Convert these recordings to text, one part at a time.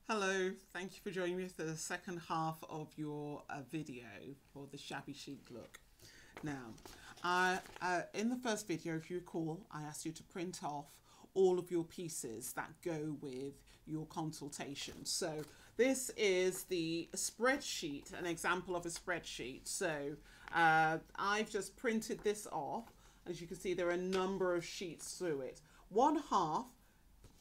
Hello, thank you for joining me for the second half of your video for the shabby chic look. Now, in the first video, if you recall, I asked you to print off all of your pieces that go with your consultation. So this is the spreadsheet, an example of a spreadsheet. So I've just printed this off. As you can see, there are a number of sheets through it. One half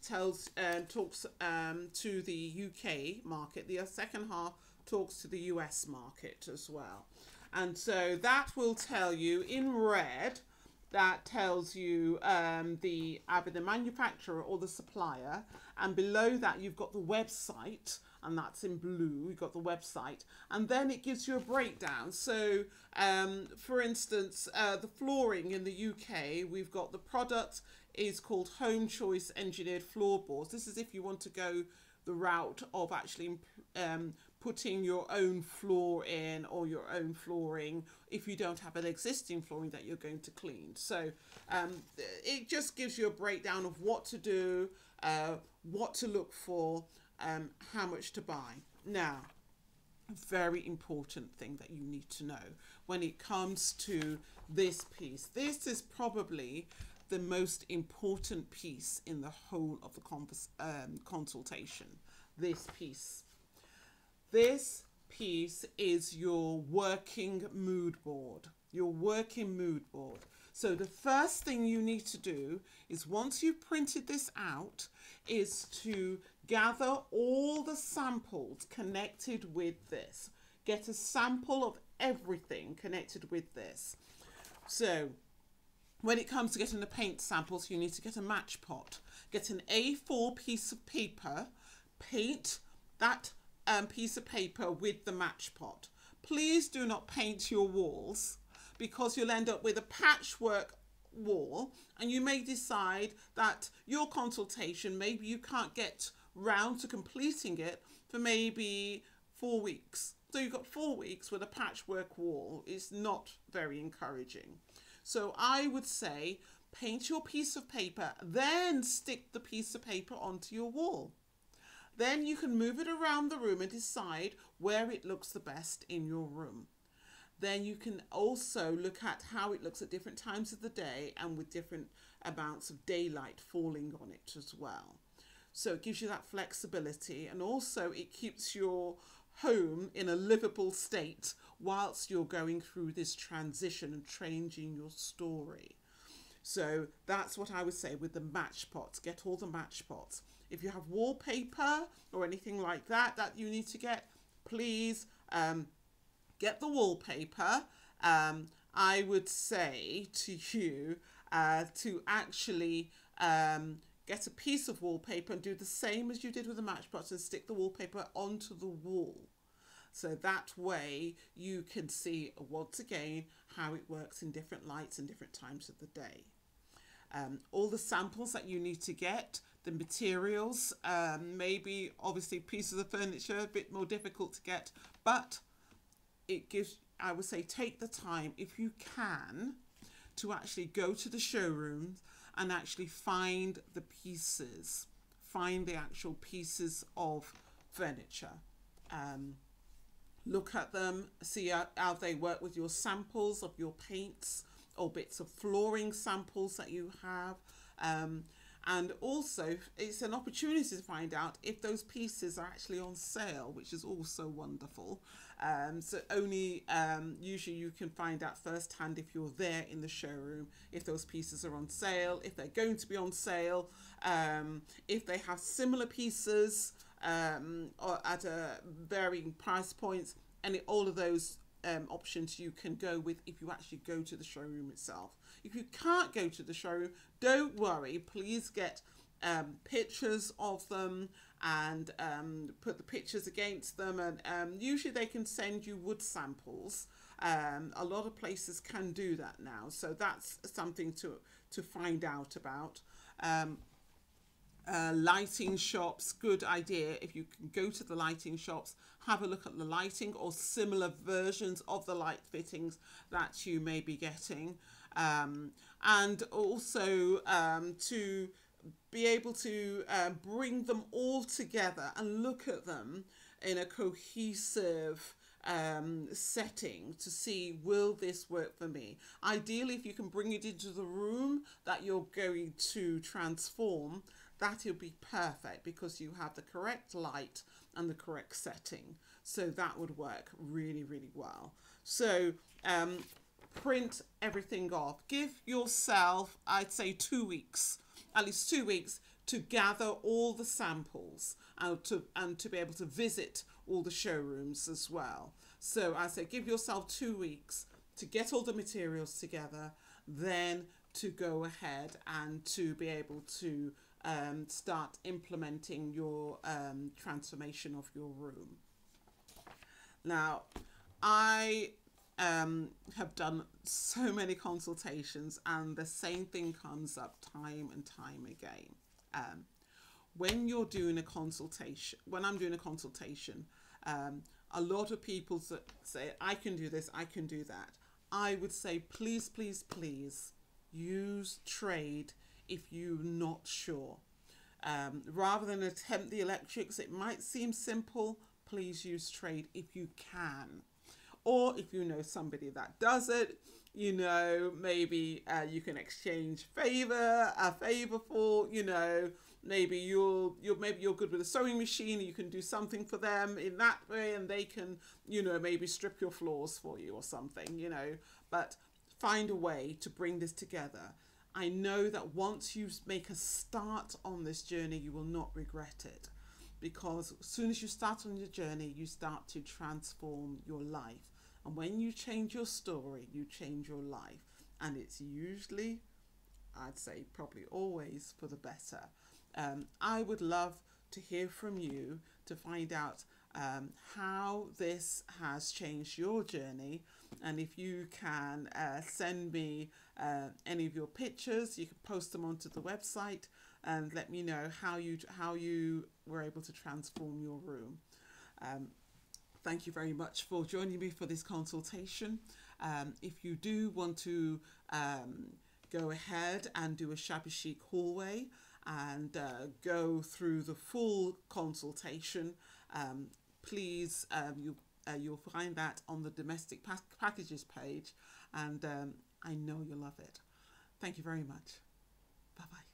talks to the UK market. The second half talks to the US market as well. And so that will tell you in red, that tells you either the manufacturer or the supplier. And below that, you've got the website, and that's in blue. You've got the website. And then it gives you a breakdown. So, for instance, the flooring in the UK, we've got the product is called Home Choice Engineered Floorboards. This is if you want to go the route of actually putting your own floor in or your own flooring if you don't have an existing flooring that you're going to clean. So it just gives you a breakdown of what to do, what to look for, how much to buy. Now, a very important thing that you need to know when it comes to this piece. This is probably the most important piece in the whole of the consultation. This piece. This piece is your working mood board. Your working mood board. So the first thing you need to do is, once you've printed this out, is to gather all the samples connected with this. Get a sample of everything connected with this. So when it comes to getting the paint samples, you need to get a match pot. Get an A4 piece of paper, paint that piece of paper with the match pot. Please do not paint your walls, because you'll end up with a patchwork wall, and you may decide that your consultation, maybe you can't get round to completing it for maybe 4 weeks. So you've got 4 weeks with a patchwork wall. It's not very encouraging. So I would say paint your piece of paper, then stick the piece of paper onto your wall. Then you can move it around the room and decide where it looks the best in your room. Then you can also look at how it looks at different times of the day and with different amounts of daylight falling on it as well. So it gives you that flexibility, and also it keeps your home in a livable state whilst you're going through this transition and changing your story. So that's what I would say with the match pots. Get all the match pots. If you have wallpaper or anything like that that you need to get, please get the wallpaper. I would say to you to actually get a piece of wallpaper and do the same as you did with the match pots and stick the wallpaper onto the wall. So that way you can see once again how it works in different lights and different times of the day. All the samples that you need to get, the materials, maybe obviously pieces of furniture, a bit more difficult to get, but it gives, I would say, take the time, if you can, to actually go to the showrooms and actually find the pieces, find the actual pieces of furniture. Look at them, see how they work with your samples of your paints or bits of flooring samples that you have. And also, it's an opportunity to find out if those pieces are actually on sale, which is also wonderful. So only usually you can find out firsthand if you're there in the showroom, if those pieces are on sale, if they're going to be on sale, if they have similar pieces or at varying price points, and all of those options you can go with if you actually go to the showroom itself. If you can't go to the showroom, don't worry. Please get pictures of them and put the pictures against them, and usually they can send you wood samples. A lot of places can do that now, so that's something to find out about. Lighting shops, good idea. If you can go to the lighting shops, have a look at the lighting or similar versions of the light fittings that you may be getting. And also to be able to bring them all together and look at them in a cohesive setting to see, will this work for me? Ideally, if you can bring it into the room that you're going to transform, that'll be perfect because you have the correct light and the correct setting. So that would work really, really well. So print everything off. Give yourself, I'd say 2 weeks, at least 2 weeks, to gather all the samples and to be able to visit all the showrooms as well. So I say give yourself 2 weeks to get all the materials together, then to go ahead and to be able to start implementing your transformation of your room. Now, I have done so many consultations and the same thing comes up time and time again. When you're doing a consultation, when I'm doing a consultation, a lot of people say, I can do this, I can do that. I would say, please, please, please use trade if you're not sure. Rather than attempt the electrics, it might seem simple, please use trade if you can. Or if you know somebody that does it, you know, maybe you can exchange a favor for, you know, maybe you're good with a sewing machine, you can do something for them in that way, and they can, you know, maybe strip your floors for you or something, you know, but find a way to bring this together. I know that once you make a start on this journey, you will not regret it, because as soon as you start on your journey, you start to transform your life. And when you change your story, you change your life. And it's usually, I'd say probably always, for the better. I would love to hear from you to find out how this has changed your journey. And if you can send me any of your pictures, you can post them onto the website and let me know how you were able to transform your room. Thank you very much for joining me for this consultation. If you do want to go ahead and do a Shabby Chic hallway and go through the full consultation, please, you'll find that on the domestic packages page, and I know you'll love it. Thank you very much. Bye-bye.